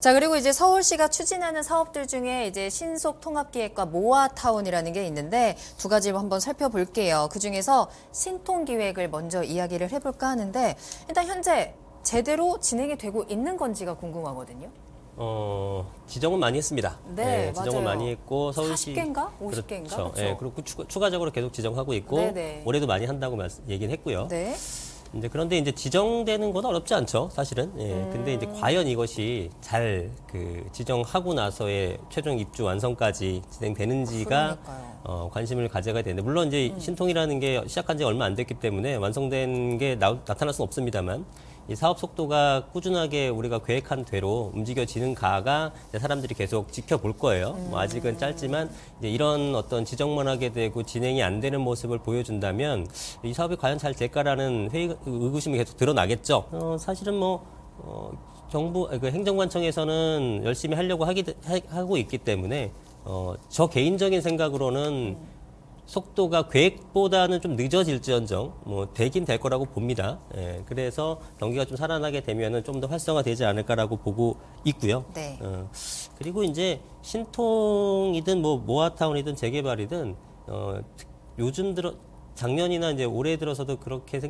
자, 그리고 이제 서울시가 추진하는 사업들 중에 이제 신속 통합기획과 모아타운이라는 게 있는데 두 가지 한번 살펴볼게요. 그중에서 신통기획을 먼저 이야기를 해볼까 하는데 일단 현재 제대로 진행이 되고 있는 건지가 궁금하거든요. 지정은 많이 했습니다. 네, 지정은 맞아요. 많이 했고 서울시 40개인가? 50개인가? 그렇죠. 그렇죠. 그리고 추가적으로 계속 지정하고 있고 네네. 올해도 많이 한다고 얘기는 했고요. 네. 그런데 이제 지정되는 건 어렵지 않죠, 사실은. 근데 이제 과연 이것이 잘 지정하고 나서의 최종 입주 완성까지 진행되는지가 관심을 가져가야 되는데, 물론 이제 신통이라는 게 시작한 지 얼마 안 됐기 때문에 완성된 게 나타날 수는 없습니다만, 이 사업 속도가 꾸준하게 우리가 계획한 대로 움직여지는가가 사람들이 계속 지켜볼 거예요. 뭐 아직은 짧지만 이제 이런 어떤 지정만 하게 되고 진행이 안 되는 모습을 보여준다면 이 사업이 과연 잘 될까라는 의구심이 계속 드러나겠죠. 사실은 정부, 행정관청에서는 열심히 하려고 하고 있기 때문에 저 개인적인 생각으로는 속도가 계획보다는 좀 늦어질지언정 되긴 될 거라고 봅니다. 그래서 경기가 좀 살아나게 되면은 좀 더 활성화되지 않을까라고 보고 있고요. 네. 그리고 이제 신통이든 모아타운이든 재개발이든 요즘 들어 작년이나 이제 올해 들어서도 그렇게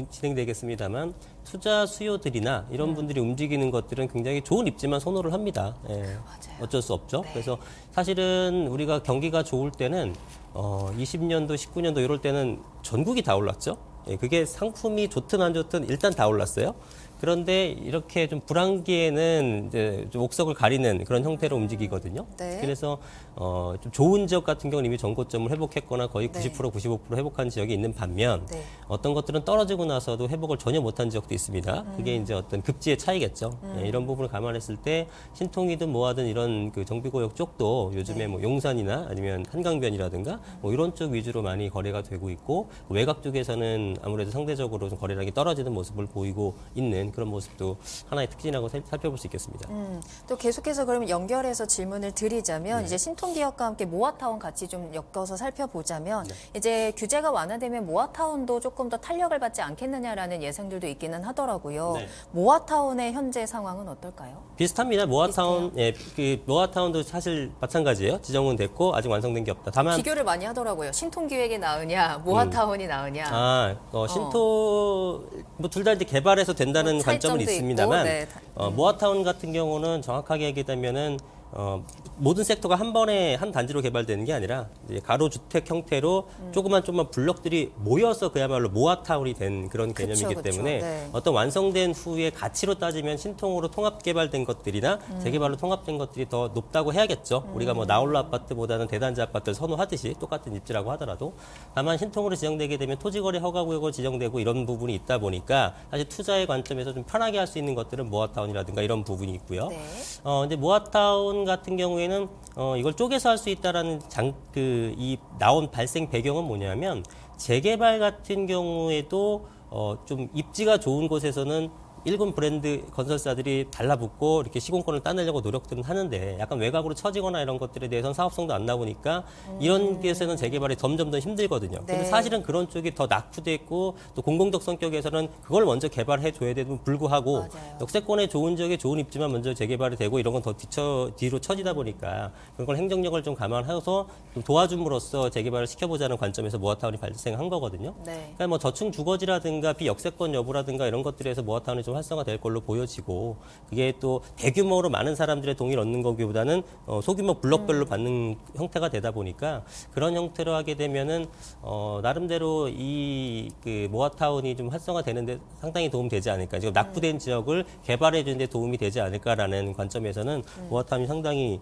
진행되겠습니다만 투자 수요들이나 이런 분들이 움직이는 것들은 굉장히 좋은 입지만 선호를 합니다. 맞아요. 어쩔 수 없죠. 네. 그래서 사실은 우리가 경기가 좋을 때는 20년도, 19년도 이럴 때는 전국이 다 올랐죠. 그게 상품이 좋든 안 좋든 일단 다 올랐어요. 그런데 이렇게 좀 불황기에는 이제 좀 옥석을 가리는 그런 형태로 움직이거든요. 네. 그래서 좀 좋은 지역 같은 경우는 이미 전고점을 회복했거나 거의 네. 90%, 95% 회복한 지역이 있는 반면 네. 어떤 것들은 떨어지고 나서도 회복을 전혀 못한 지역도 있습니다. 그게 이제 어떤 급지의 차이겠죠. 이런 부분을 감안했을 때 신통이든 뭐하든 이런 그 정비구역 쪽도 요즘에 네. 용산이나 아니면 한강변이라든가 이런 쪽 위주로 많이 거래가 되고 있고, 외곽 쪽에서는 아무래도 상대적으로 좀 거래량이 떨어지는 모습을 보이고 있는 그런 모습도 하나의 특징이라고 살펴볼 수 있겠습니다. 또 계속해서 그러면 연결해서 질문을 드리자면 이제 신통기업과 함께 모아타운 같이 좀 엮어서 살펴보자면 이제 규제가 완화되면 모아타운도 조금 더 탄력을 받지 않겠느냐라는 예상들도 있기는 하더라고요. 네. 모아타운의 현재 상황은 어떨까요? 비슷합니다. 모아타운, 모아타운도 사실 마찬가지예요. 지정은 됐고 아직 완성된 게 없다. 다만 비교를 많이 하더라고요. 신통기획이 나으냐, 모아타운이 나으냐. 신토 둘 다 이제 개발해서 된다는 관점은 차이점도 있습니다만, 있고, 네. 모아타운 같은 경우는 정확하게 얘기하면은 모든 섹터가 한 번에 한 단지로 개발되는 게 아니라 이제 가로주택 형태로 조그만 블록들이 모여서 그야말로 모아타운이 된 그런 개념이기 그쵸. 때문에 네. 어떤 완성된 후에 가치로 따지면 신통으로 통합 개발된 것들이나 재개발로 통합된 것들이 더 높다고 해야겠죠. 우리가 나홀로 아파트보다는 대단지 아파트를 선호하듯이 똑같은 입지라고 하더라도, 다만 신통으로 지정되게 되면 토지거래 허가구역으로 지정되고 이런 부분이 있다 보니까 사실 투자의 관점에서 좀 편하게 할 수 있는 것들은 모아타운이라든가 이런 부분이 있고요. 네. 이제 모아타운 같은 경우에는 이걸 쪼개서 할 수 있다라는 이 나온 발생 배경은 뭐냐면, 재개발 같은 경우에도 좀 입지가 좋은 곳에서는 일군 브랜드 건설사들이 달라붙고 이렇게 시공권을 따내려고 노력들은 하는데, 약간 외곽으로 처지거나 이런 것들에 대해서는 사업성도 안 나오니까 이런 데서는 재개발이 점점 더 힘들거든요. 네. 근데 사실은 그런 쪽이 더 낙후돼 있고, 또 공공적 성격에서는 그걸 먼저 개발해 줘야 되는 불구하고, 맞아요. 역세권에 좋은 지역에 좋은 입지만 먼저 재개발이 되고 이런 건 더 뒤로 처지다 보니까 그런 걸 행정력을 좀 감안해서 좀 도와줌으로써 재개발을 시켜보자는 관점에서 모아타운이 발생한 거거든요. 네. 그러니까 저층 주거지라든가 비역세권 여부라든가 이런 것들에서 모아타운이 좀 활성화될 걸로 보여지고, 그게 또 대규모로 많은 사람들의 동의를 얻는 거기보다는 소규모 블록별로 받는 형태가 되다 보니까, 그런 형태로 하게 되면은 나름대로 그 모아타운이 좀 활성화되는데 상당히 도움되지 않을까. 지금 낙후된 지역을 개발해 주는데 도움이 되지 않을까라는 관점에서는 모아타운이 상당히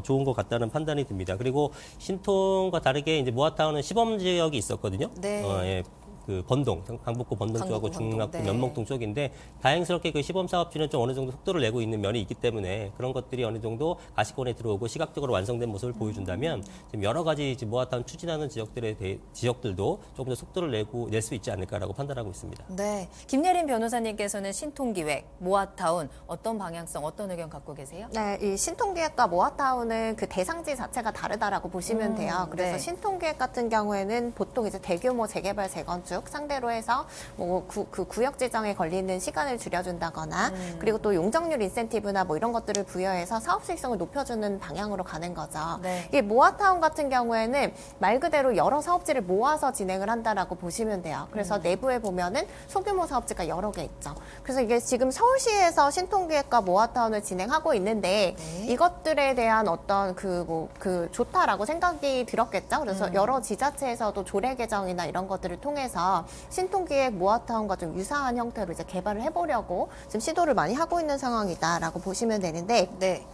좋은 것 같다는 판단이 듭니다. 그리고 신통과 다르게 이제 모아타운은 시범 지역이 있었거든요. 네. 그 번동, 강북구 번동 쪽하고 강북구, 중랑구, 네. 면목동 쪽인데, 다행스럽게 그 시범 사업지는 좀 어느 정도 속도를 내고 있는 면이 있기 때문에 그런 것들이 어느 정도 가시권에 들어오고 시각적으로 완성된 모습을 보여준다면, 지금 여러 가지 모아타운 추진하는 지역들도 조금 더 속도를 낼 수 있지 않을까라고 판단하고 있습니다. 네. 김예린 변호사님께서는 신통기획, 모아타운 어떤 방향성, 어떤 의견 갖고 계세요? 네, 이 신통기획과 모아타운은 그 대상지 자체가 다르다라고 보시면 돼요. 그래서 네. 신통기획 같은 경우에는 보통 이제 대규모 재개발, 재건축 건축 상대로 해서 뭐 그 구역 지정에 걸리는 시간을 줄여준다거나 그리고 또 용적률 인센티브나 뭐 이런 것들을 부여해서 사업 수익성을 높여주는 방향으로 가는 거죠. 네. 이게 모아타운 같은 경우에는 말 그대로 여러 사업지를 모아서 진행을 한다라고 보시면 돼요. 그래서 내부에 보면은 소규모 사업지가 여러 개 있죠. 그래서 이게 지금 서울시에서 신통기획과 모아타운을 진행하고 있는데 네. 이것들에 대한 어떤 그 좋다라고 생각이 들었겠죠. 그래서 여러 지자체에서도 조례 개정이나 이런 것들을 통해서 신통기획 모아타운과 좀 유사한 형태로 이제 개발을 해보려고 지금 시도를 많이 하고 있는 상황이다라고 보시면 되는데 네.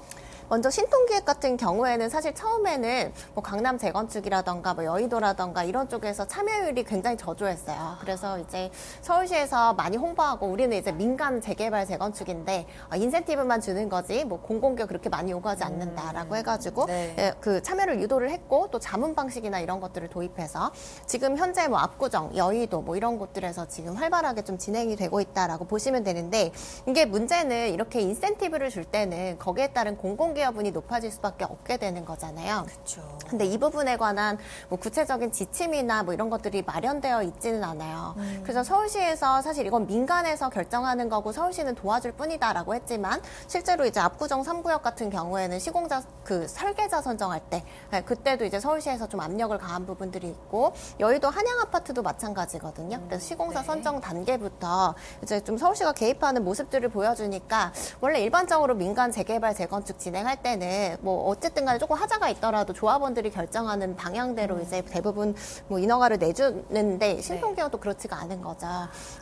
먼저 신통기획 같은 경우에는 사실 처음에는 뭐 강남 재건축이라던가 뭐 여의도라던가 이런 쪽에서 참여율이 굉장히 저조했어요. 그래서 이제 서울시에서 많이 홍보하고 우리는 이제 민간 재개발 재건축인데 인센티브만 주는 거지 뭐 공공기업 그렇게 많이 요구하지 않는다라고 해가지고 네. 예, 그 참여를 유도를 했고 또 자문 방식이나 이런 것들을 도입해서 지금 현재 뭐 압구정, 여의도 뭐 이런 곳들에서 지금 활발하게 좀 진행이 되고 있다라고 보시면 되는데 이게 문제는 이렇게 인센티브를 줄 때는 거기에 따른 공공기여분이 높아질 수밖에 없게 되는 거잖아요. 그렇죠. 근데 이 부분에 관한 뭐 구체적인 지침이나 뭐 이런 것들이 마련되어 있지는 않아요. 그래서 서울시에서 사실 이건 민간에서 결정하는 거고 서울시는 도와줄 뿐이다라고 했지만 실제로 이제 압구정 3구역 같은 경우에는 시공자 그 설계자 선정할 때 그때도 이제 서울시에서 좀 압력을 가한 부분들이 있고 여의도 한양 아파트도 마찬가지거든요. 그래서 시공사 네. 선정 단계부터 이제 좀 서울시가 개입하는 모습들을 보여주니까 원래 일반적으로 민간 재개발 재건축 진행할 때는 뭐 어쨌든 간에 조금 하자가 있더라도 조합원들이 결정하는 방향대로 이제 대부분 뭐 인허가를 내주는데 신통기여도 그렇지가 않은 거죠.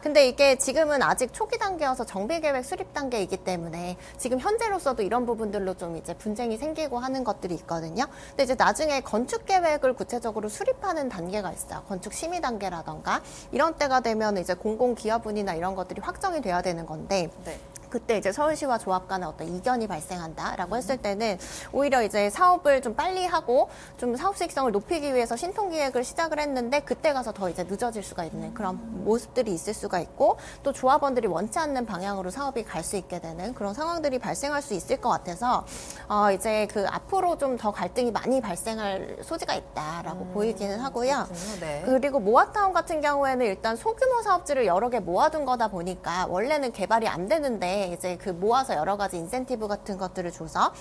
근데 이게 지금은 아직 초기 단계여서 정비계획 수립 단계이기 때문에 지금 현재로서도 이런 부분들로 좀 이제 분쟁이 생기고 하는 것들이 있거든요. 근데 이제 나중에 건축 계획을 구체적으로 수립하는 단계가 있어요. 건축 심의 단계라던가 이런 때가 되면 이제 공공기여분이나 이런 것들이 확정이 돼야 되는 건데 네. 그때 이제 서울시와 조합 간에 어떤 이견이 발생한다라고 했을 때는 오히려 이제 사업을 좀 빨리 하고 좀 사업 수익성을 높이기 위해서 신통기획을 시작을 했는데 그때 가서 더 이제 늦어질 수가 있는 그런 모습들이 있을 수가 있고 또 조합원들이 원치 않는 방향으로 사업이 갈 수 있게 되는 그런 상황들이 발생할 수 있을 것 같아서 이제 그 앞으로 좀 더 갈등이 많이 발생할 소지가 있다라고 보이기는 하고요. 그렇군요. 네. 그리고 모아타운 같은 경우에는 일단 소규모 사업지를 여러 개 모아둔 거다 보니까 원래는 개발이 안 되는데 이제 그 모아서 여러 가지 인센티브 같은 것들을 줘서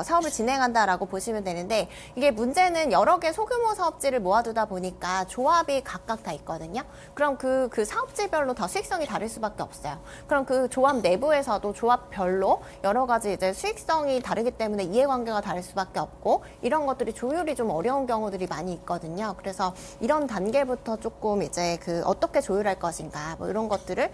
사업을 진행한다라고 보시면 되는데 이게 문제는 여러 개 소규모 사업지를 모아두다 보니까 조합이 각각 다 있거든요. 그럼 그 사업지별로 다 수익성이 다를 수밖에 없어요. 그럼 그 조합 내부에서도 조합별로 여러 가지 이제 수익성이 다르기 때문에 이해관계가 다를 수밖에 없고 이런 것들이 조율이 좀 어려운 경우들이 많이 있거든요. 그래서 이런 단계부터 조금 이제 그 어떻게 조율할 것인가 뭐 이런 것들을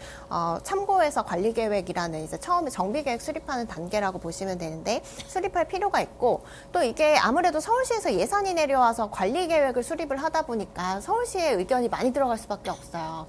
참고해서 관리계획이라는 이제 처음에 정비계획 수립하는 단계라고 보시면 되는데 수립할 필요가 있고 또 이게 아무래도 서울시에서 예산이 내려와서 관리계획을 수립을 하다 보니까 서울시의 의견이 많이 들어갈 수밖에 없어요.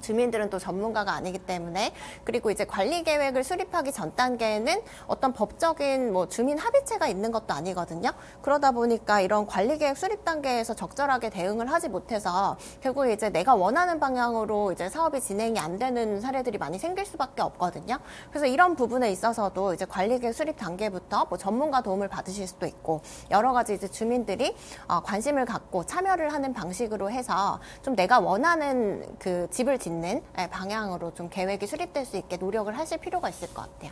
주민들은 또 전문가가 아니기 때문에 그리고 이제 관리 계획을 수립하기 전 단계에는 어떤 법적인 뭐 주민 합의체가 있는 것도 아니거든요. 그러다 보니까 이런 관리 계획 수립 단계에서 적절하게 대응을 하지 못해서 결국 이제 내가 원하는 방향으로 이제 사업이 진행이 안 되는 사례들이 많이 생길 수밖에 없거든요. 그래서 이런 부분에 있어서도 이제 관리 계획 수립 단계부터 뭐 전문가 도움을 받으실 수도 있고 여러 가지 이제 주민들이 관심을 갖고 참여를 하는 방식으로 해서 좀 내가 원하는 그 집을 짓는 방향으로 좀 계획이 수립될 수 있게 노력을 하실 필요가 있을 것 같아요.